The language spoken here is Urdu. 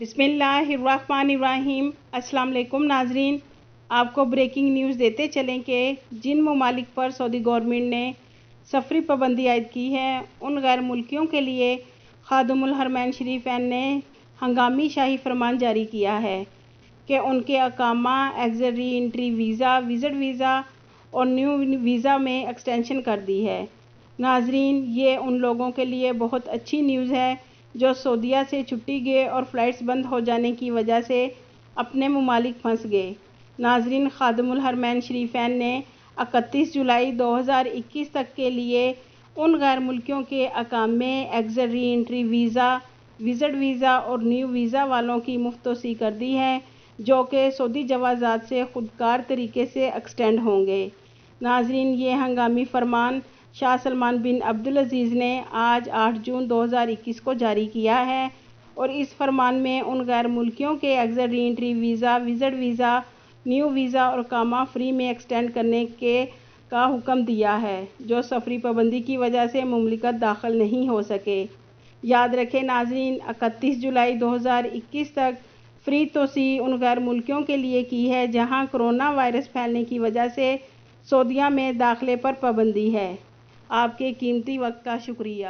بسم اللہ الرحمن الرحیم۔ السلام علیکم ناظرین، آپ کو بریکنگ نیوز دیتے چلیں کہ جن ممالک پر سعودی گورنمنٹ نے سفری پابندی عائد کی ہے ان غیر ملکیوں کے لیے خادم الحرمین شریفین نے ہنگامی شاہی فرمان جاری کیا ہے کہ ان کے اقامہ exit re entry visa, visit visa اور نیو ویزا میں ایکسٹینشن کر دی ہے۔ ناظرین، یہ ان لوگوں کے لیے بہت اچھی نیوز ہے جو سعودیہ سے چھٹی گئے اور فلائٹس بند ہو جانے کی وجہ سے اپنے ممالک پھنس گئے۔ ناظرین، خادم الحرمین شریفین نے 31 جولائی 2021 تک کے لیے ان غیر ملکیوں کے اقامے exit re entry visa, visit visa اور نیو ویزا والوں کی مفت توسیع کر دی ہے جو کہ سعودی جوازات سے خودکار طریقے سے ایکسٹینڈ ہوں گے۔ ناظرین، یہ ہنگامی فرمان شاہ سلمان بن عبدالعزیز نے آج 8 جون 2021 کو جاری کیا ہے اور اس فرمان میں ان غیر ملکیوں کے exit re entry visa, visit visa, new visa اور اقامہ فری میں ایکسٹینڈ کرنے کا حکم دیا ہے جو سفری پابندی کی وجہ سے مملکت داخل نہیں ہو سکے۔ یاد رکھیں ناظرین، 31 جولائی 2021 تک فری توسیع ان غیر ملکیوں کے لیے کی ہے جہاں کرونا وائرس پھیلنے کی وجہ سے سعودیہ میں داخلے پر پابندی ہے۔ آپ کے قیمتی وقت کا شکریہ۔